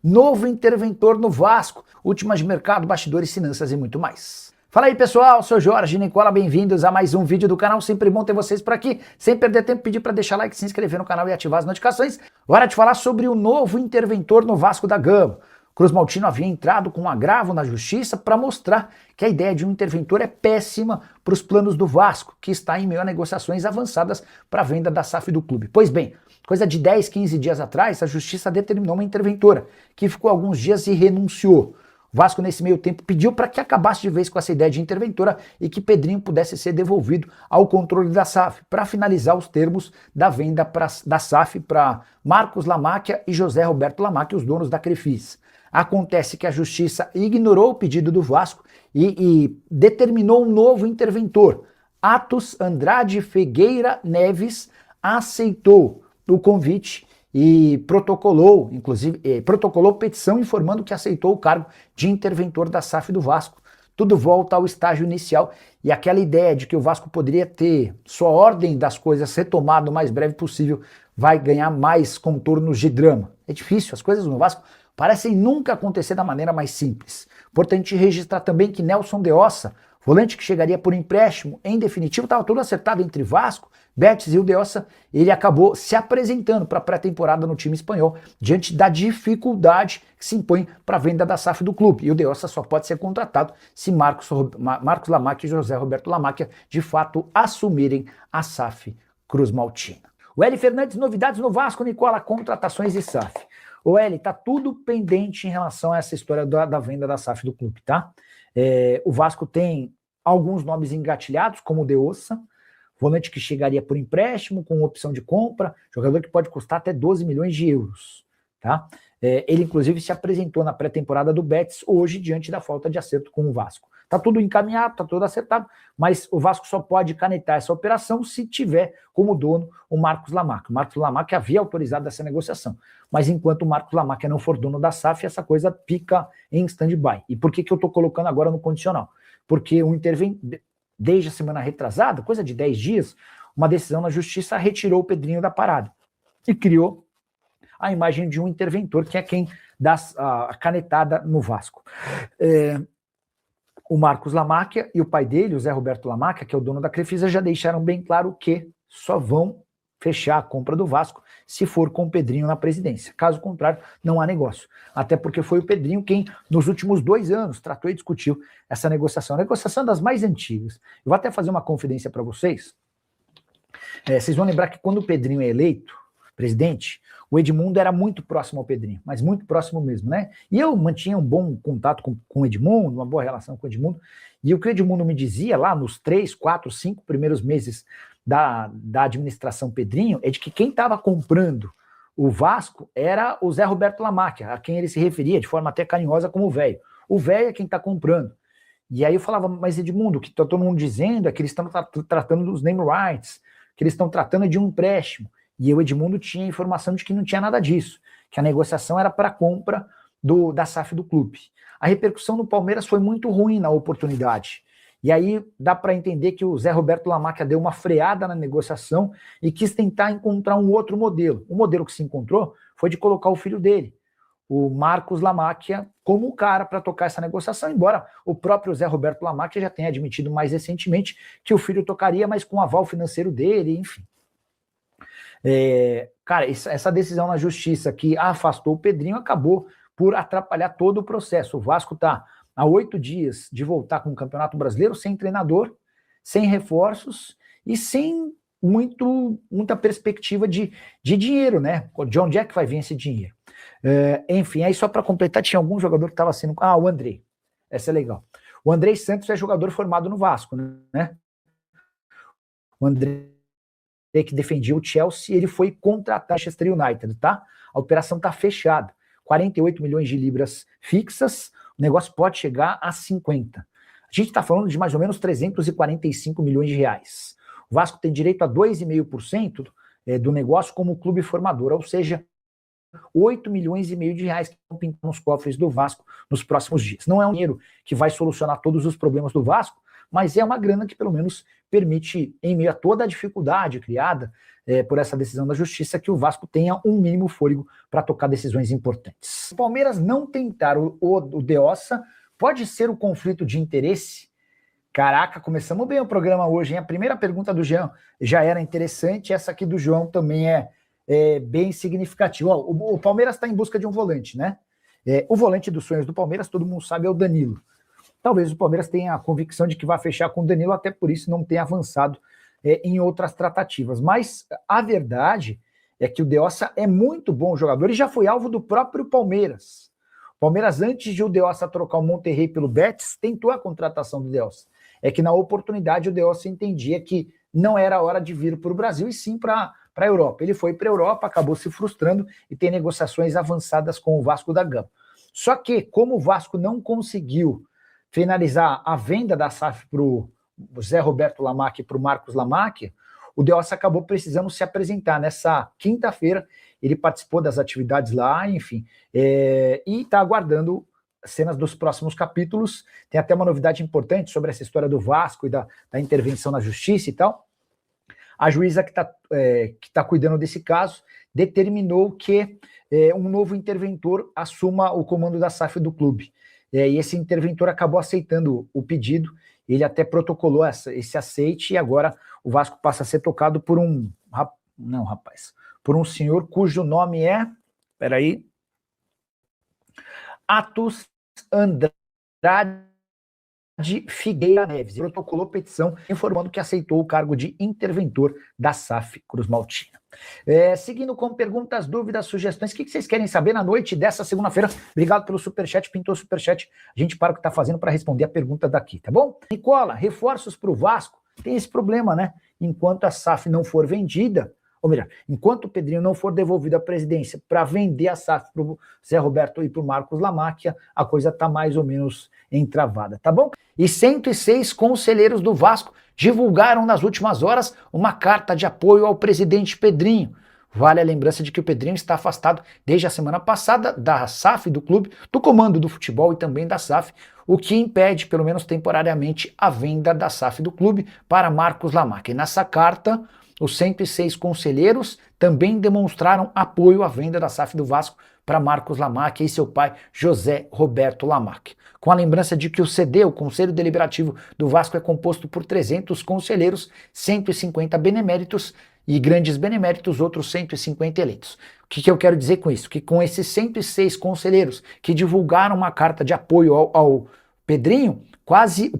novo interventor no Vasco, últimas de mercado, bastidores, finanças e muito mais. Fala aí pessoal, sou Jorge Nicola, bem-vindos a mais um vídeo do canal, sempre bom ter vocês por aqui, sem perder tempo, pedir para deixar like, se inscrever no canal e ativar as notificações. Hora de falar sobre o novo interventor no Vasco da Gama. Cruz Maltino havia entrado com um agravo na justiça para mostrar que a ideia de um interventor é péssima para os planos do Vasco, que está em meio a negociações avançadas para a venda da SAF do clube. Pois bem, coisa de 10, 15 dias atrás, a justiça determinou uma interventora, que ficou alguns dias e renunciou. O Vasco, nesse meio tempo, pediu para que acabasse de vez com essa ideia de interventora e que Pedrinho pudesse ser devolvido ao controle da SAF, para finalizar os termos da venda da SAF para Marcos Lamáquia e José Roberto Lamáquia, os donos da Crefisa. Acontece que a justiça ignorou o pedido do Vasco e determinou um novo interventor. Atos Andrade Figueira Neves aceitou o convite e protocolou, inclusive, protocolou petição informando que aceitou o cargo de interventor da SAF do Vasco. Tudo volta ao estágio inicial e aquela ideia de que o Vasco poderia ter sua ordem das coisas retomada o mais breve possível vai ganhar mais contornos de drama. É difícil, as coisas no Vasco parecem nunca acontecer da maneira mais simples. Importante registrar também que Nelson de Ossa, volante que chegaria por empréstimo, em definitivo estava tudo acertado entre Vasco, Betis e o de Ossa, ele acabou se apresentando para a pré-temporada no time espanhol, diante da dificuldade que se impõe para a venda da SAF do clube. E o de Ossa só pode ser contratado se Marcos Lamáquia e José Roberto Lamáquia de fato assumirem a SAF Cruz Maltina. O Eli Fernandes, novidades no Vasco, Nicola, contratações e SAF. O Eli, tá tudo pendente em relação a essa história da venda da SAF do clube, tá? O Vasco tem alguns nomes engatilhados, como o de Ossa, volante que chegaria por empréstimo, com opção de compra, jogador que pode custar até 12 milhões de euros, tá? Ele, inclusive, se apresentou na pré-temporada do Betis hoje, diante da falta de acerto com o Vasco. Tá tudo encaminhado, tá tudo acertado, mas o Vasco só pode canetar essa operação se tiver como dono o Marcos Lamáquia. O Marcos Lamáquia havia autorizado essa negociação, mas enquanto o Marcos Lamáquia não for dono da SAF, essa coisa fica em stand-by. E por que eu tô colocando agora no condicional? Porque desde a semana retrasada, coisa de 10 dias, uma decisão na justiça retirou o Pedrinho da parada e criou a imagem de um interventor, que é quem dá a canetada no Vasco. O Marcos Lamáquia e o pai dele, o Zé Roberto Lamáquia, que é o dono da Crefisa, já deixaram bem claro que só vão fechar a compra do Vasco se for com o Pedrinho na presidência. Caso contrário, não há negócio. Até porque foi o Pedrinho quem, nos últimos 2 anos, tratou e discutiu essa negociação. A negociação das mais antigas. Eu vou até fazer uma confidência para vocês. Vocês vão lembrar que quando o Pedrinho é eleito presidente, o Edmundo era muito próximo ao Pedrinho, mas muito próximo mesmo, né? E eu mantinha um bom contato com o Edmundo, uma boa relação com o Edmundo, e o que o Edmundo me dizia lá nos 3, 4, 5 primeiros meses da administração Pedrinho é de que quem estava comprando o Vasco era o Zé Roberto Lamáquia, a quem ele se referia de forma até carinhosa como o velho. O velho é quem está comprando. E aí eu falava, mas Edmundo, o que está todo mundo dizendo é que eles estão tratando dos name rights, que eles estão tratando de um empréstimo. E o Edmundo tinha a informação de que não tinha nada disso, que a negociação era para a compra da SAF do clube. A repercussão no Palmeiras foi muito ruim na oportunidade. E aí dá para entender que o Zé Roberto Lamáquia deu uma freada na negociação e quis tentar encontrar um outro modelo. O modelo que se encontrou foi de colocar o filho dele, o Marcos Lamáquia, como o cara para tocar essa negociação, embora o próprio Zé Roberto Lamáquia já tenha admitido mais recentemente que o filho tocaria, mas com o aval financeiro dele, enfim. Cara, essa decisão na justiça que afastou o Pedrinho acabou por atrapalhar todo o processo. O Vasco está há 8 dias de voltar com o Campeonato Brasileiro sem treinador, sem reforços e sem muita perspectiva de dinheiro, né? De onde é que vai vir esse dinheiro? Enfim, aí só para completar, tinha algum jogador que estava sendo... o Andrei. Essa é legal. O Andrei Santos é jogador formado no Vasco, né? O Andrei, que defendia o Chelsea, ele foi contratar o Manchester United, tá? A operação tá fechada. 48 milhões de libras fixas, o negócio pode chegar a 50. A gente está falando de mais ou menos 345 milhões de reais. O Vasco tem direito a 2,5% do negócio como clube formador, ou seja, 8 milhões e meio de reais que vão pintar nos cofres do Vasco nos próximos dias. Não é um dinheiro que vai solucionar todos os problemas do Vasco, mas é uma grana que pelo menos permite, em meio a toda a dificuldade criada por essa decisão da justiça, que o Vasco tenha um mínimo fôlego para tocar decisões importantes. O Palmeiras não tentar o Deossa pode ser o conflito de interesse? Caraca, começamos bem o programa hoje, hein? A primeira pergunta do Jean já era interessante, essa aqui do João também é bem significativa. Ó, o Palmeiras está em busca de um volante, né? O volante dos sonhos do Palmeiras, todo mundo sabe, é o Danilo. Talvez o Palmeiras tenha a convicção de que vai fechar com o Danilo, até por isso não tenha avançado em outras tratativas. Mas a verdade é que o Deossa é muito bom jogador e já foi alvo do próprio Palmeiras. O Palmeiras, antes de o Deossa trocar o Monterrey pelo Betis, tentou a contratação do Deossa. É que na oportunidade o Deossa entendia que não era hora de vir para o Brasil e sim para a Europa. Ele foi para a Europa, acabou se frustrando e tem negociações avançadas com o Vasco da Gama. Só que, como o Vasco não conseguiu finalizar a venda da SAF para o Zé Roberto Lamarque e para o Marcos Lamarque, o Deossa acabou precisando se apresentar. Nessa quinta-feira, ele participou das atividades lá, enfim, e está aguardando cenas dos próximos capítulos. Tem até uma novidade importante sobre essa história do Vasco e da intervenção na justiça e tal. A juíza que tá cuidando desse caso determinou que um novo interventor assuma o comando da SAF do clube. E esse interventor acabou aceitando o pedido, ele até protocolou esse aceite e agora o Vasco passa a ser tocado por por um senhor cujo nome é, Atos Andrade Figueira Neves. Ele protocolou petição informando que aceitou o cargo de interventor da SAF Cruz Maltina. Seguindo com perguntas, dúvidas, sugestões, o que vocês querem saber na noite dessa segunda-feira? Obrigado pelo superchat, pintou superchat. A gente para o que está fazendo para responder a pergunta daqui, tá bom? Nicola, reforços para o Vasco? Tem esse problema, né? Enquanto a SAF não for vendida, ou melhor, enquanto o Pedrinho não for devolvido à presidência para vender a SAF para o Zé Roberto e para o Marcos Lamarque, a coisa está mais ou menos entravada, tá bom? E 106 conselheiros do Vasco divulgaram nas últimas horas uma carta de apoio ao presidente Pedrinho. Vale a lembrança de que o Pedrinho está afastado desde a semana passada da SAF do clube, do comando do futebol e também da SAF, o que impede, pelo menos temporariamente, a venda da SAF do clube para Marcos Lamarque. E nessa carta, os 106 conselheiros também demonstraram apoio à venda da SAF do Vasco para Marcos Lamarque e seu pai José Roberto Lamarque. Com a lembrança de que o CD, o Conselho Deliberativo do Vasco, é composto por 300 conselheiros, 150 beneméritos e grandes beneméritos, outros 150 eleitos. O que eu quero dizer com isso? Que com esses 106 conselheiros que divulgaram uma carta de apoio ao Pedrinho,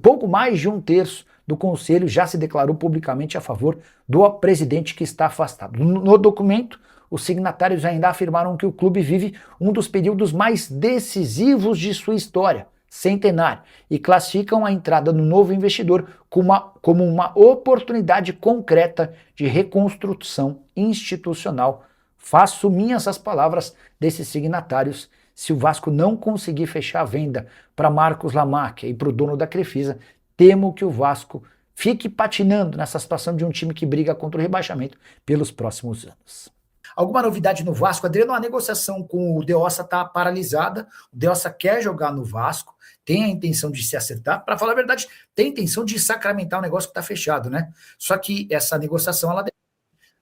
pouco mais de um terço do Conselho já se declarou publicamente a favor do presidente que está afastado. No documento, os signatários ainda afirmaram que o clube vive um dos períodos mais decisivos de sua história, centenário, e classificam a entrada do novo investidor como uma oportunidade concreta de reconstrução institucional. Faço minhas as palavras desses signatários. Se o Vasco não conseguir fechar a venda para Marcos Lamarque e para o dono da Crefisa, temo que o Vasco fique patinando nessa situação de um time que briga contra o rebaixamento pelos próximos anos. Alguma novidade no Vasco? Adriano, a negociação com o Deossa está paralisada. O Deossa quer jogar no Vasco, tem a intenção de se acertar. Para falar a verdade, tem a intenção de sacramentar o negócio que está fechado, né? Só que essa negociação, ela depende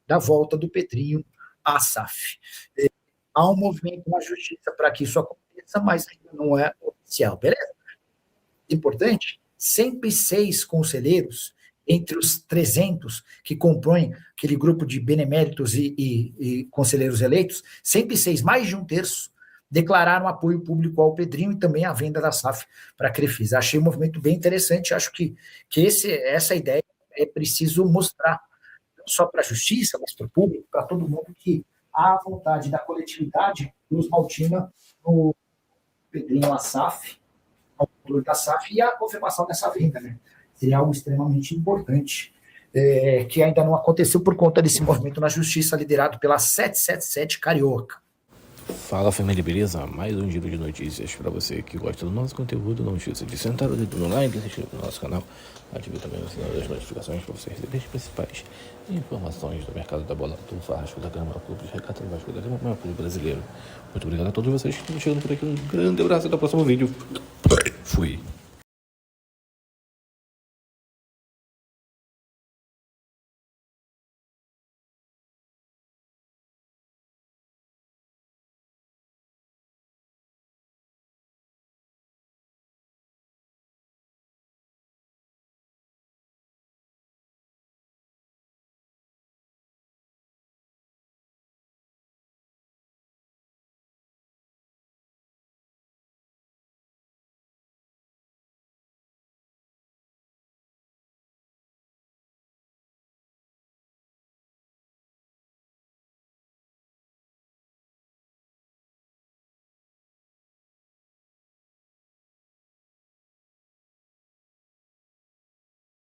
da volta do Pedrinho à SAF. Há um movimento na justiça para que isso aconteça, mas ainda não é oficial, beleza? Importante, 106 conselheiros, entre os 300 que compõem aquele grupo de beneméritos e conselheiros eleitos, 106, mais de um terço, declararam apoio público ao Pedrinho e também à venda da SAF para a Crefisa. Achei um movimento bem interessante, acho que essa ideia é preciso mostrar, não só para a justiça, mas para o público, para todo mundo, que há a vontade da coletividade Cruz Maltina no Pedrinho, a SAF, ao controle da SAF, e a confirmação dessa venda, né? Seria algo extremamente importante, que ainda não aconteceu por conta desse movimento na justiça liderado pela 777 Carioca. Fala, família, beleza? Mais um giro de notícias para você que gosta do nosso conteúdo. Não esqueça de sentar o dedo no like, se inscrever no nosso canal, ative também o sinal das notificações para você receber as principais informações do mercado da bola do Vasco da Gama, clube de regata do Vasco da Gama, maior clube brasileiro. Muito obrigado a todos vocês que estão chegando por aqui. Um grande abraço e até o próximo vídeo. Fui.